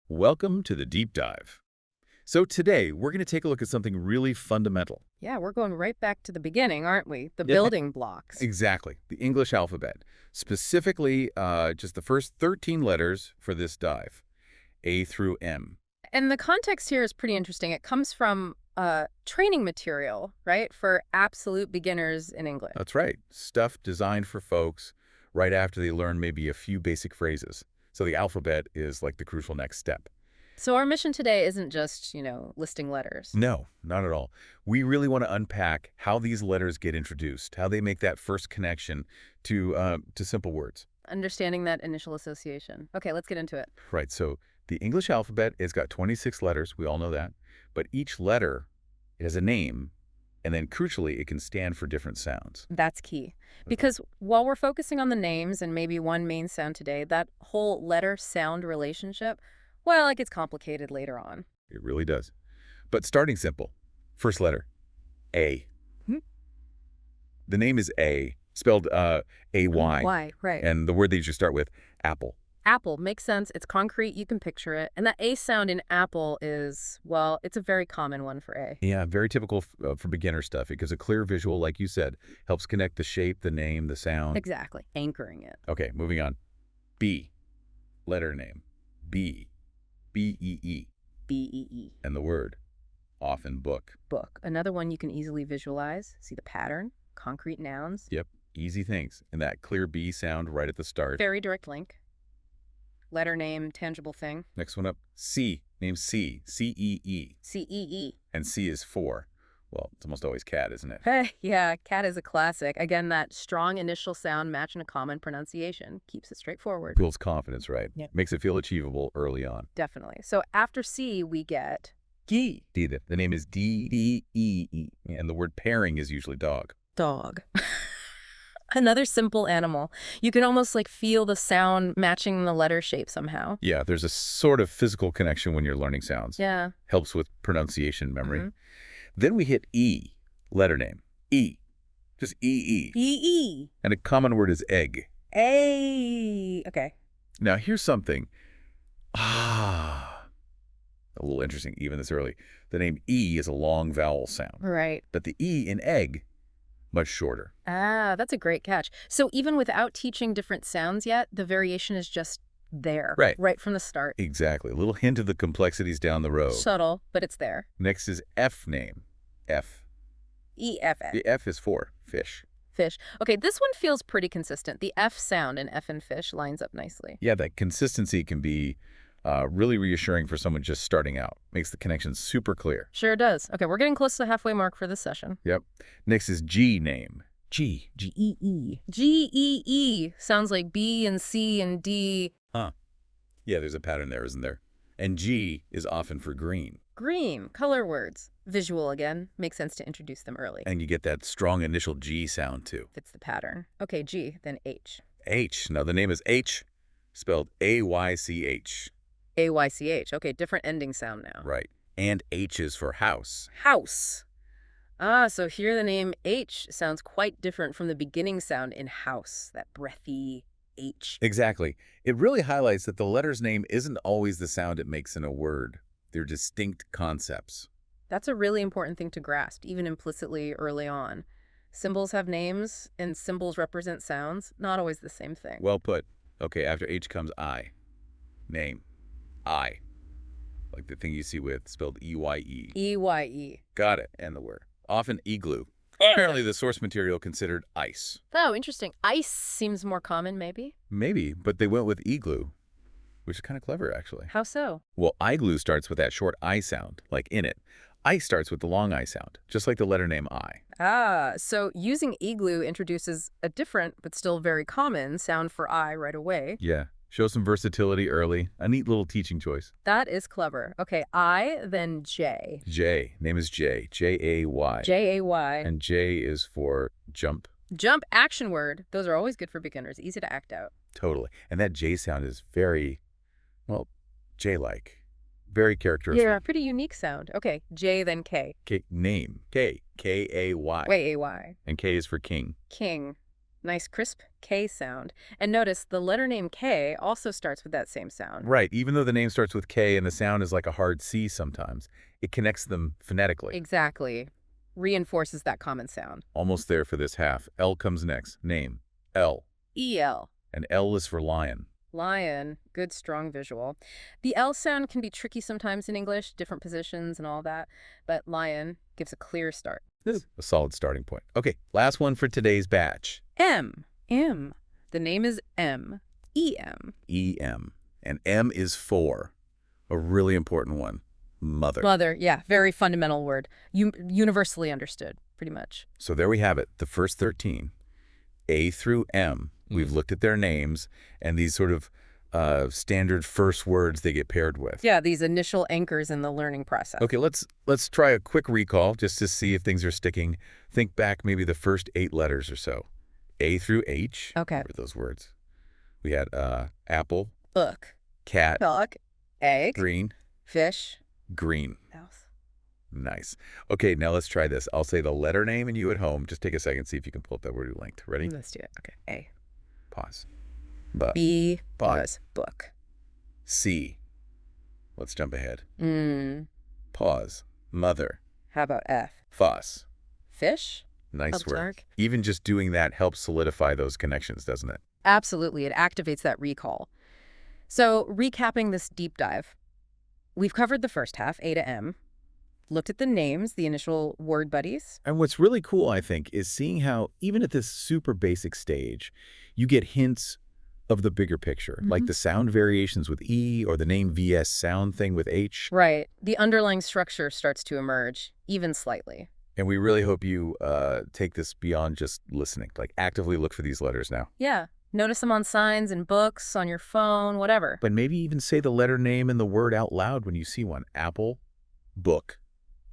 Welcome to the deep dive. So today we're going to take a look at something really fundamental. Yeah, we're going right back to the beginning, aren't we? The Yeah. building blocks. Exactly, the English alphabet. Specifically, just the first 13 letters for this dive, A through M. And the context here is pretty interesting. It comes from training material, right, for absolute beginners in English. That's right, stuff designed for folks right after they learn maybe a few basic phrases. So the alphabet is like the crucial next step. So our mission today isn't just, listing letters. No, not at all. We really want to unpack how these letters get introduced, how they make that first connection to simple words. Understanding that initial association. Okay, let's get into it. Right, so the English alphabet has got 26 letters, we all know that, but each letter has a name, and then crucially, it can stand for different sounds. That's key. Because while we're focusing on the names and maybe one main sound today, that whole letter-sound relationship, well, it gets complicated later on. It really does. But starting simple, first letter, A. Hmm. The name is A, spelled A-Y. Why? Right. And the word that you start with, apple. Apple makes sense. It's concrete. You can picture it. And that A sound in apple is, well, it's a very common one for A. Yeah, very typical for beginner stuff. It gives a clear visual, like you said, helps connect the shape, the name, the sound. Exactly. Anchoring it. Okay, moving on. B, letter name, B, B-E-E. B-E-E. And the word, often book. Book. Another one you can easily visualize. See the pattern? Concrete nouns. Yep, easy things. And that clear B sound right at the start. Very direct link. Letter name, tangible thing. Next one up, C, name C, C-E-E. C-E-E. And C is for, well, it's almost always cat, isn't it? Hey, yeah, cat is a classic. Again, that strong initial sound matching a common pronunciation keeps it straightforward. Builds confidence, right? Yep. Makes it feel achievable early on. Definitely. So after C, we get D. D, the name is D-D-E-E. And the word pairing is usually dog. dog. Another simple animal. You can almost feel the sound matching the letter shape somehow. Yeah, there's a sort of physical connection when you're learning sounds. Yeah. Helps with pronunciation memory. Mhm. Then we hit E, letter name. E. Just E-E. E-E. And a common word is egg. A. Okay. Now, here's something. A little interesting, even this early. The name E is a long vowel sound. Right. But the E in egg, much shorter. Ah, that's a great catch. So even without teaching different sounds yet, the variation is just there. Right. Right from the start. Exactly. A little hint of the complexities down the road. Subtle, but it's there. Next is F name. F. E-F-F. The F is for fish. Fish. Okay, this one feels pretty consistent. The F sound in F and fish lines up nicely. Yeah, that consistency can be really reassuring for someone just starting out. Makes the connection super clear. Sure does. Okay, we're getting close to the halfway mark for this session. Yep. Next is G name. G. G-E-E. G-E-E. Sounds like B and C and D. Huh. Yeah, there's a pattern there, isn't there? And G is often for green. Green. Color words. Visual again. Makes sense to introduce them early. And you get that strong initial G sound, too. Fits the pattern. Okay, G, then H. H. Now, the name is H, spelled A-Y-C-H. A-Y-C-H. Okay, different ending sound now. Right. And H is for house. House. Ah, so here the name H sounds quite different from the beginning sound in house, that breathy H. Exactly. It really highlights that the letter's name isn't always the sound it makes in a word. They're distinct concepts. That's a really important thing to grasp, even implicitly early on. Symbols have names, and symbols represent sounds. Not always the same thing. Well put. Okay, after H comes I. Name. I. Like the thing you see with, spelled E-Y-E. E-Y-E. Got it. And the word. Often igloo. Apparently the source material considered ice. Oh, interesting. Ice seems more common, maybe? Maybe, but they went with igloo, which is kind of clever, actually. How so? Well, igloo starts with that short I sound, like in it. Ice starts with the long I sound, just like the letter name I. Ah, so using igloo introduces a different, but still very common, sound for I right away. Yeah. Show some versatility early. A neat little teaching choice. That is clever. Okay, I, then J. J. Name is J. J-A-Y. J-A-Y. And J is for jump. Jump, action word. Those are always good for beginners. Easy to act out. Totally. And that J sound is very, well, J-like. Very characteristic. Yeah, pretty unique sound. Okay, J, then K. Name. K. K-A-Y. Wait, A-Y. And K is for king. King. Nice crisp K sound. And notice the letter name K also starts with that same sound. Right, even though the name starts with K and the sound is like a hard C sometimes, it connects them phonetically. Exactly. Reinforces that common sound. Almost there for this half. L comes next. Name. L. EL. And L is for lion. Lion. Good, strong visual. The L sound can be tricky sometimes in English, different positions and all that, but lion gives a clear start. This is a solid starting point. Okay, last one for today's batch. M. M. The name is M. EM. E-M. And M is for a really important one. Mother. Mother, yeah, very fundamental word. Universally understood, pretty much. So there we have it, the first 13. A through M. We've looked at their names and these sort of standard first words they get paired with. Yeah, these initial anchors in the learning process. Okay, let's try a quick recall just to see if things are sticking. Think back maybe the first 8 letters or so. A through H. Okay. Remember those words. We had apple, Book. cat, Dog. Egg. green, Fish. green. Mouse. Nice. Okay, now let's try this. I'll say the letter name and you at home. Just take a second, see if you can pull up that word you linked. Ready? Let's do it. Okay. A. Pause. B. Pause. Book. C. Let's jump ahead. Mm. Pause. Mother. How about F? Fuss. Fish? Nice Helps work. arc. Even just doing that helps solidify those connections, doesn't it? Absolutely. It activates that recall. So, recapping this deep dive, we've covered the first half, A to M, looked at the names, the initial word buddies. And what's really cool, I think, is seeing how even at this super basic stage, you get hints of the bigger picture, like the sound variations with E or the name VS sound thing with H. Right. The underlying structure starts to emerge, even slightly. And we really hope you take this beyond just listening, like actively look for these letters now. Yeah. Notice them on signs and books, on your phone, whatever. But maybe even say the letter name and the word out loud when you see one. Apple, book,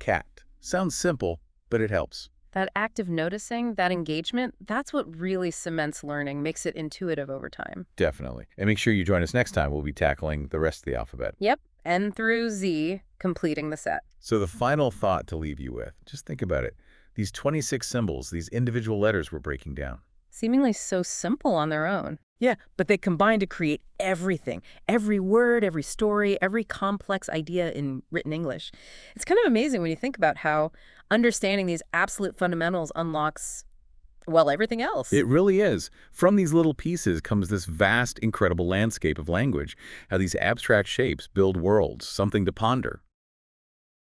cat. Sounds simple, but it helps. That active noticing, that engagement, that's what really cements learning, makes it intuitive over time. Definitely. And make sure you join us next time. We'll be tackling the rest of the alphabet. Yep. N through Z, completing the set. So the final thought to leave you with, just think about it. These 26 symbols, these individual letters we're breaking down. Seemingly so simple on their own. Yeah, but they combine to create everything. Every word, every story, every complex idea in written English. It's kind of amazing when you think about how understanding these absolute fundamentals unlocks, well, everything else. It really is. From these little pieces comes this vast, incredible landscape of language, how these abstract shapes build worlds, something to ponder.